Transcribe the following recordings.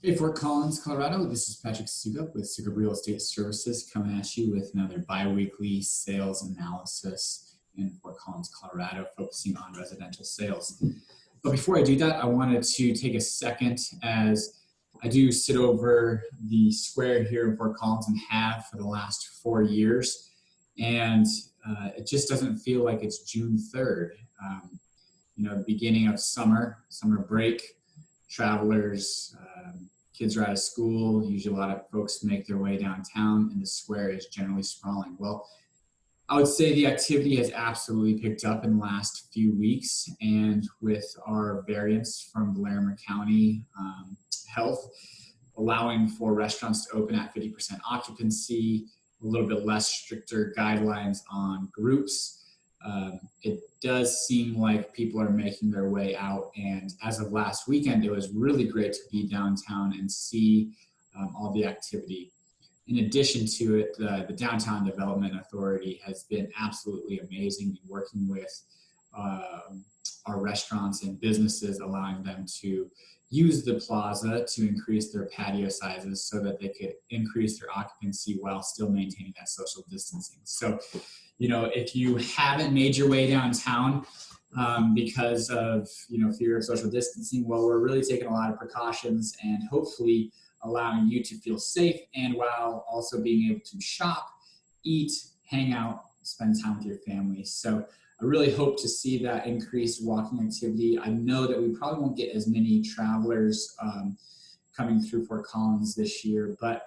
Hey, Fort Collins, Colorado. This is Patrick Sugup with Sugup Real Estate Services coming at you with another bi-weekly sales analysis in Fort Collins, Colorado, focusing on residential sales. But before I do that, I wanted to take a second as I do sit over the square here in Fort Collins and have for the last 4 years. And it just doesn't feel like it's June 3rd. The beginning of summer break, travelers, kids are out of school. Usually a lot of folks make their way downtown and the square is generally sprawling. Well, I would say the activity has absolutely picked up in the last few weeks, and with our variants from Larimer County Health allowing for restaurants to open at 50% occupancy, a little bit less stricter guidelines on groups, it does seem like people are making their way out. And as of last weekend, it was really great to be downtown and see all the activity. In addition to it, the Downtown Development Authority has been absolutely amazing in working with our restaurants and businesses, allowing them to use the plaza to increase their patio sizes so that they could increase their occupancy while still maintaining that social distancing. So, if you haven't made your way downtown because of, fear of social distancing, well, we're really taking a lot of precautions and hopefully allowing you to feel safe, and while also being able to shop, eat, hang out, spend time with your family. So I really hope to see that increased walking activity. I know that we probably won't get as many travelers coming through Fort Collins this year, but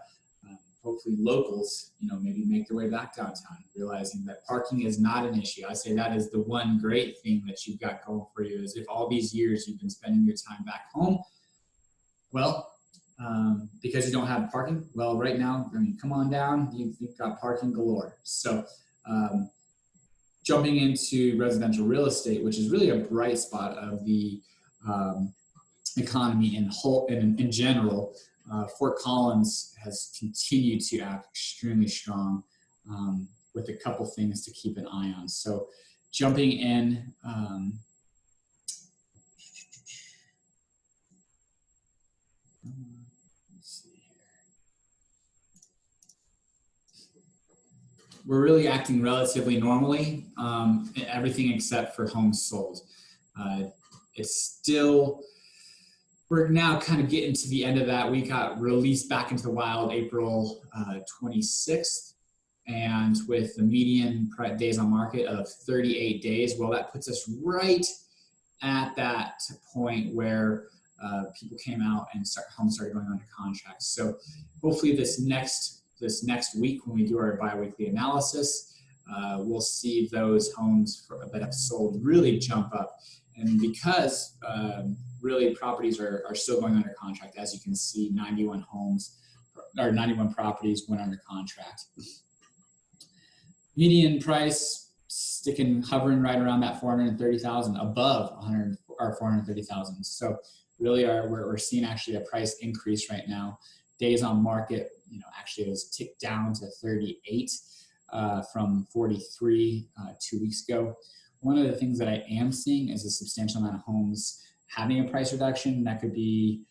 hopefully locals, maybe make their way back downtown, realizing that parking is not an issue. I say that is the one great thing that you've got going for you, is if all these years you've been spending your time back home, well, because you don't have parking, well, right now, come on down, you've got parking galore. So jumping into residential real estate, which is really a bright spot of the economy in general, Fort Collins has continued to act extremely strong with a couple things to keep an eye on. So jumping in, let's see here. We're really acting relatively normally, everything except for homes sold. It's still, we're now kind of getting to the end of that. We got released back into the wild April 26th, and with the median days on market of 38 days, well, that puts us right at that point where people came out and homes started going under contract. So hopefully this next week, when we do our bi-weekly analysis, we'll see those homes that have sold really jump up. And because really properties are still going under contract, as you can see, 91 properties went under contract. Median price hovering right around that 430,000, above 430,000. So really we're seeing actually a price increase right now. Days on market, actually it was ticked down to 38 from 43 2 weeks ago. One of the things that I am seeing is a substantial amount of homes having a price reduction. That could be,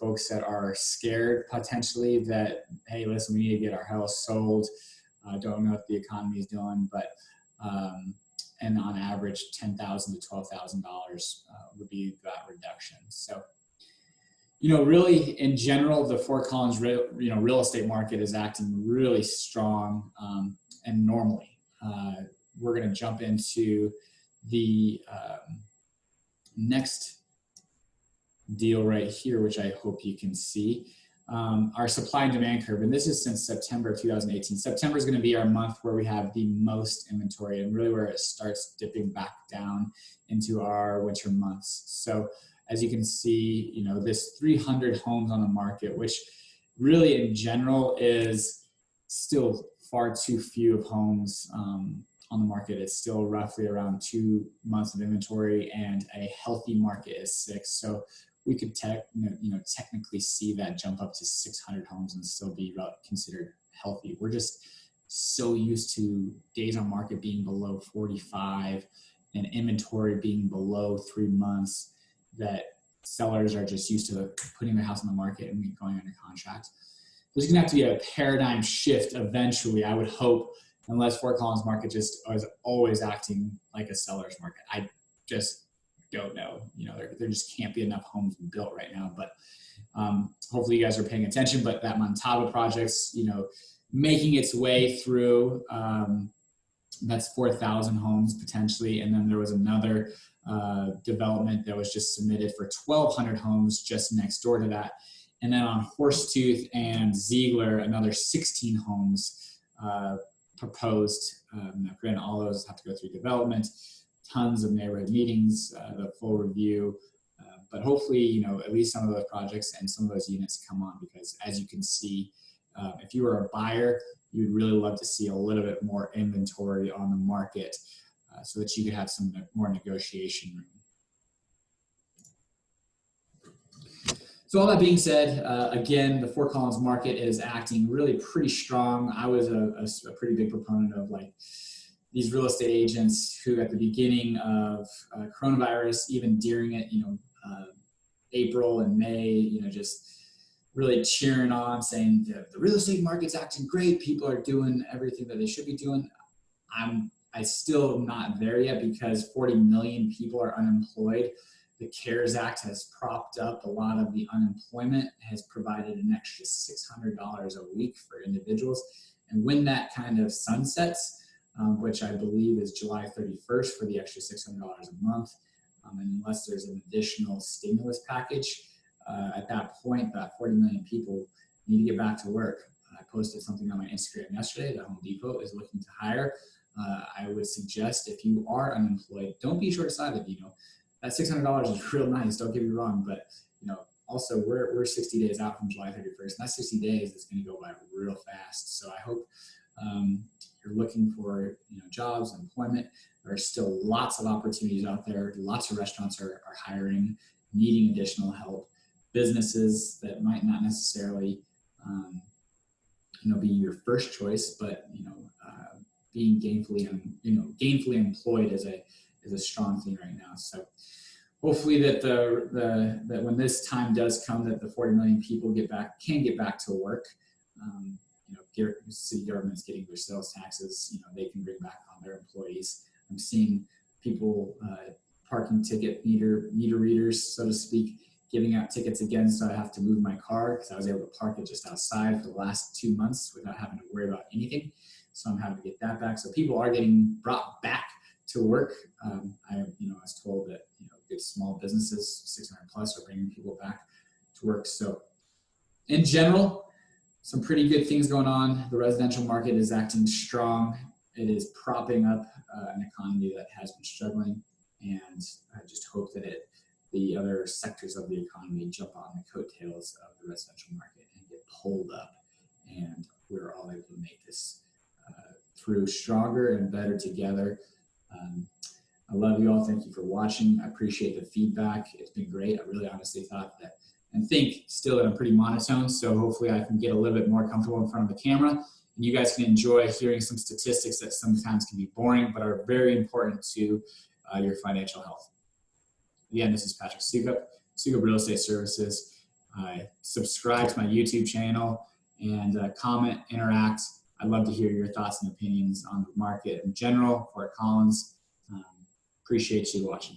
folks that are scared potentially that, hey, listen, we need to get our house sold. Don't know what the economy is doing, but, and on average, $10,000 to $12,000 would be that reduction. So, really in general, the Fort Collins, real estate market is acting really strong and normally. We're going to jump into the next deal right here, which I hope you can see. Our supply and demand curve, and this is since September of 2018. September is going to be our month where we have the most inventory, and really where it starts dipping back down into our winter months. So as you can see, this 300 homes on the market, which really in general is still far too few of homes on the market. It's still roughly around 2 months of inventory, and a healthy market is 6. So we could technically see that jump up to 600 homes and still be considered healthy. We're just so used to days on market being below 45 and inventory being below 3 months that sellers are just used to putting their house on the market and going under contract. There's gonna have to be a paradigm shift eventually, I would hope, unless Fort Collins market just is always acting like a seller's market. I just don't know. You know, there just can't be enough homes built right now, but hopefully you guys are paying attention. But that Montava project's, you know, making its way through. That's 4,000 homes potentially. And then there was another development that was just submitted for 1,200 homes just next door to that. And then on Horsetooth and Ziegler, another 16 homes proposed. Now, granted, all those have to go through development, tons of neighborhood meetings, the full review. But hopefully, you know, at least some of those projects and some of those units come on, because as you can see, if you were a buyer, you'd really love to see a little bit more inventory on the market so that you could have some more negotiation room. So all that being said, again, the Fort Collins market is acting really pretty strong. I was a pretty big proponent of like these real estate agents who at the beginning of coronavirus, even during it, you know, April and May, you know, just really cheering on, saying the real estate market's acting great. People are doing everything that they should be doing. I still not there yet, because 40 million people are unemployed. The CARES Act has propped up a lot of the unemployment, has provided an extra $600 a week for individuals. And when that kind of sunsets, which I believe is July 31st for the extra $600 a month, and unless there's an additional stimulus package, at that point, that 40 million people need to get back to work. I posted something on my Instagram yesterday that Home Depot is looking to hire. I would suggest, if you are unemployed, don't be short-sighted. You know, that $600 is real nice, don't get me wrong, but you know, also we're 60 days out from July 31st, and that 60 days is going to go by real fast. So I hope you're looking for, you know, jobs, employment. There are still lots of opportunities out there. Lots of restaurants are hiring, needing additional help. Businesses that might not necessarily, you know, be your first choice, but you know, being gainfully employed is a strong thing right now. So hopefully that that when this time does come, that the 40 million people can get back to work. You know, city government's getting their sales taxes. You know, they can bring back on their employees. I'm seeing people parking ticket meter readers, so to speak, giving out tickets again, so I have to move my car, because I was able to park it just outside for the last 2 months without having to worry about anything. So I'm having to get that back. So people are getting brought back to work. I was told that, you know, good small businesses, 600 plus, are bringing people back to work. So in general, some pretty good things going on. The residential market is acting strong. It is propping up an economy that has been struggling, and I just hope that the other sectors of the economy jump on the coattails of the residential market and get pulled up, and we're all able to make this through stronger and better together. I love you all. Thank you for watching. I appreciate the feedback. It's been great. I really honestly thought that and think still that I'm pretty monotone, so hopefully I can get a little bit more comfortable in front of the camera, and you guys can enjoy hearing some statistics that sometimes can be boring but are very important to your financial health. Again, this is Patrick Sukup, Sukup Real Estate Services. Subscribe to my YouTube channel and comment, interact. I'd love to hear your thoughts and opinions on the market in general, Fort Collins. Appreciate you watching.